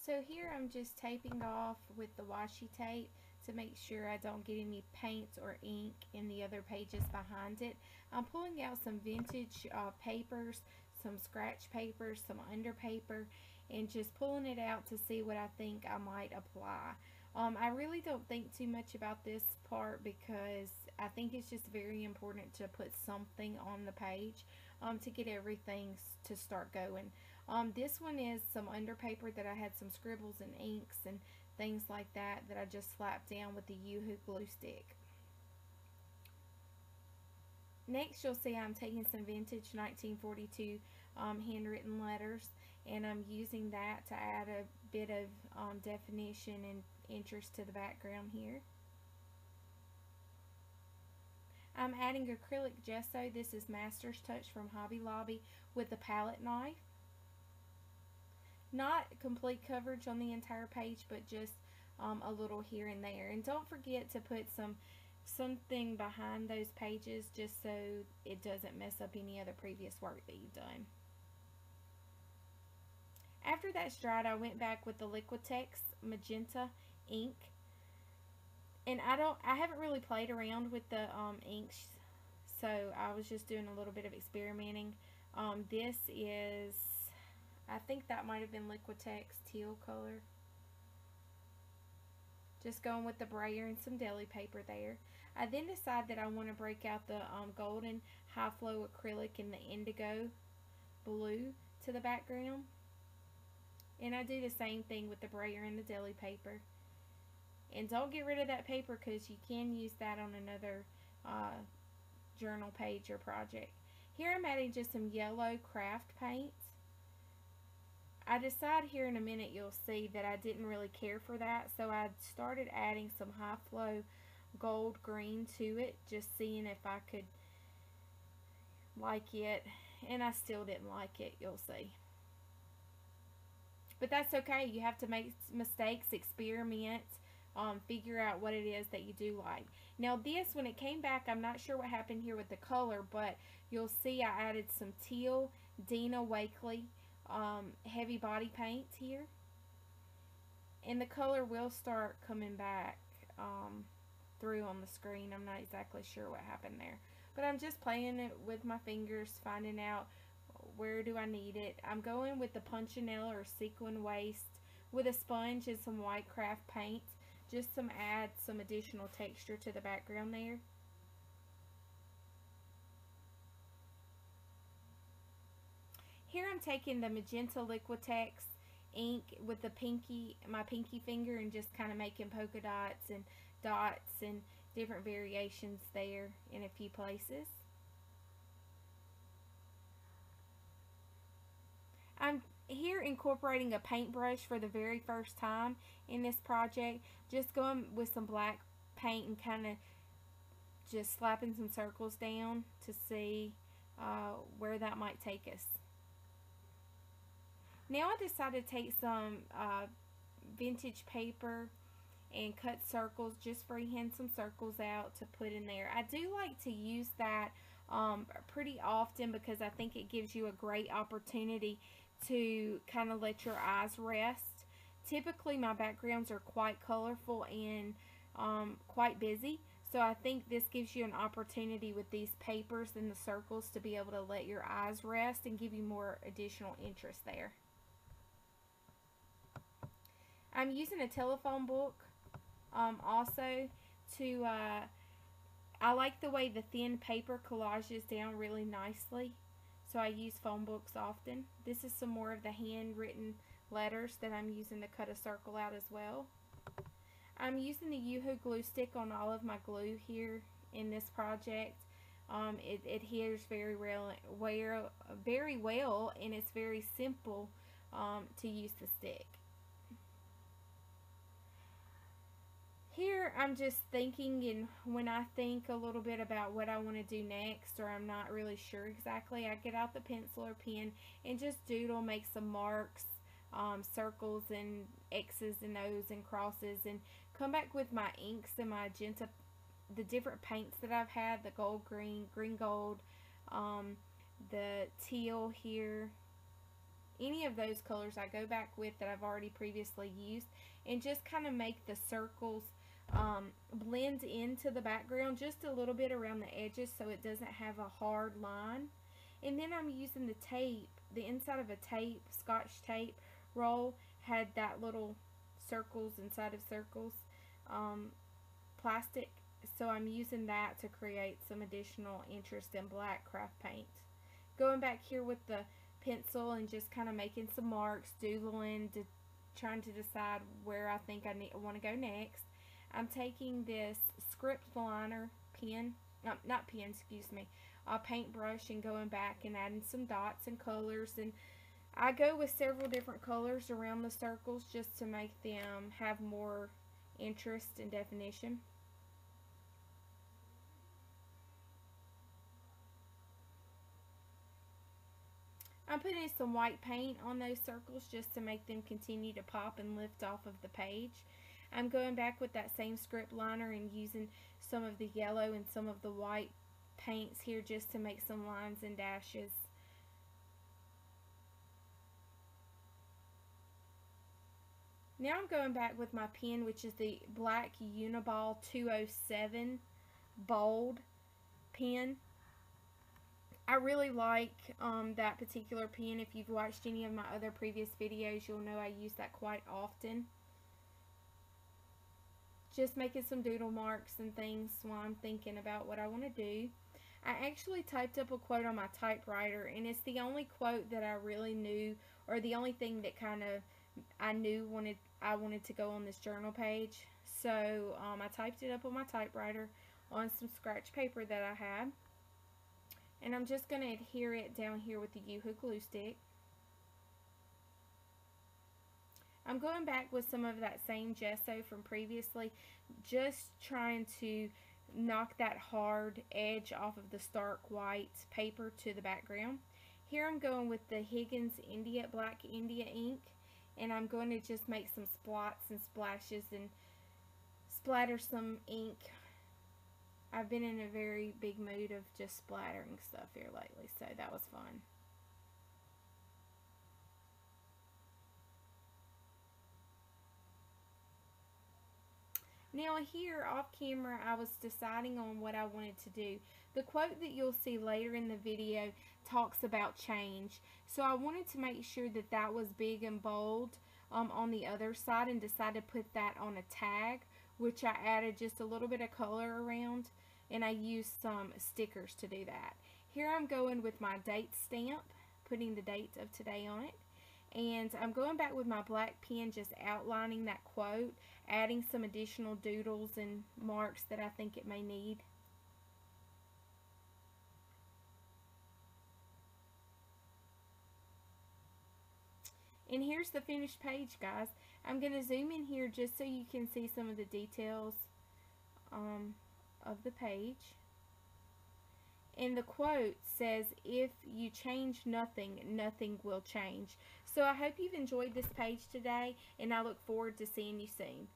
So here I'm just taping off with the washi tape to make sure I don't get any paint or ink in the other pages behind it. I'm pulling out some vintage papers, some scratch papers, some under paper, and just pulling it out to see what I think I might apply. I really don't think too much about this part because I think it's just very important to put something on the page to get everything to start going. This one is some under paper that I had some scribbles and inks and things like that I just slapped down with the Yoo-Hoo glue stick. Next, you'll see I'm taking some vintage 1942 handwritten letters, and I'm using that to add a bit of definition and interest to the background here. I'm adding acrylic gesso. This is Master's Touch from Hobby Lobby with a palette knife. Not complete coverage on the entire page, but just a little here and there. And don't forget to put something behind those pages just so it doesn't mess up any other previous work that you've done. After that's dried, I went back with the Liquitex magenta ink, and I haven't really played around with the inks, so I was just doing a little bit of experimenting. This is, I think that might have been Liquitex teal color. Just going with the brayer and some deli paper there. I then decide that I want to break out the golden high flow acrylic and the indigo blue to the background. And I do the same thing with the brayer and the deli paper. And don't get rid of that paper because you can use that on another journal page or project. Here I'm adding just some yellow craft paint. I decide here in a minute you'll see that I didn't really care for that, so I started adding some high flow gold green to it, just seeing if I could like it, and I still didn't like it, you'll see. But that's okay. You have to make mistakes, experiment, figure out what it is that you do like. Now this, when it came back, I'm not sure what happened here with the color, but you'll see I added some teal Dina Wakley heavy body paint here, and the color will start coming back through on the screen. I'm not exactly sure what happened there, but I'm just playing it with my fingers, finding out where do I need it. I'm going with the punchinella or sequin waist with a sponge and some white craft paint, just to add some additional texture to the background there. Here I'm taking the magenta Liquitex ink with the my pinky finger, and just kind of making polka dots and different variations there in a few places. I'm here incorporating a paintbrush for the very first time in this project, just going with some black paint and kind of just slapping some circles down to see where that might take us. Now I decided to take some vintage paper and cut circles, just freehand some circles out to put in there. I do like to use that pretty often because I think it gives you a great opportunity to kind of let your eyes rest. Typically my backgrounds are quite colorful and quite busy, so I think this gives you an opportunity with these papers and the circles to be able to let your eyes rest and give you more additional interest there. I'm using a telephone book also to, I like the way the thin paper collages down really nicely, so I use phone books often. This is some more of the handwritten letters that I'm using to cut a circle out as well. I'm using the Yoo-Hoo glue stick on all of my glue here in this project. It adheres very well, and it's very simple to use the stick. Here I'm just thinking, and when I think a little bit about what I want to do next, or I'm not really sure exactly, I get out the pencil or pen and just doodle, make some marks, circles and X's and O's and crosses, and come back with my inks and my magenta, the different paints that I've had, the gold green, green gold, the teal here, any of those colors I go back with that I've already previously used and just kind of make the circles blend into the background just a little bit around the edges so it doesn't have a hard line. And then I'm using the tape, the inside of a tape, Scotch tape roll had that little circles inside of circles, plastic, so I'm using that to create some additional interest in black craft paint. Going back here with the pencil and just kind of making some marks, doodling, trying to decide where I think I want to go next. I'm taking this script liner pen, not pen, excuse me, paintbrush, and going back and adding some dots and colors. And I go with several different colors around the circles just to make them have more interest and definition. I'm putting some white paint on those circles just to make them continue to pop and lift off of the page. I'm going back with that same script liner and using some of the yellow and some of the white paints here just to make some lines and dashes. Now I'm going back with my pen, which is the black Uniball 207 bold pen. I really like that particular pen. If you've watched any of my other previous videos, you'll know I use that quite often. Just making some doodle marks and things while I'm thinking about what I want to do. I actually typed up a quote on my typewriter, and it's the only quote that I really knew, or the only thing that kind of I knew I wanted to go on this journal page. So I typed it up on my typewriter on some scratch paper that I had. And I'm just going to adhere it down here with the U-hook glue stick. I'm going back with some of that same gesso from previously, just trying to knock that hard edge off of the stark white paper to the background. Here I'm going with the Higgins India Black India ink, and I'm going to just make some splots and splashes and splatter some ink. I've been in a very big mood of just splattering stuff here lately, so that was fun. Now here, off camera, I was deciding on what I wanted to do. The quote that you'll see later in the video talks about change. So I wanted to make sure that that was big and bold on the other side, and decided to put that on a tag, which I added just a little bit of color around, and I used some stickers to do that. Here I'm going with my date stamp, putting the date of today on it. And I'm going back with my black pen, just outlining that quote, adding some additional doodles and marks that I think it may need. And here's the finished page, guys. I'm going to zoom in here just so you can see some of the details of the page. And the quote says, "If you change nothing, nothing will change." So I hope you've enjoyed this page today, and I look forward to seeing you soon.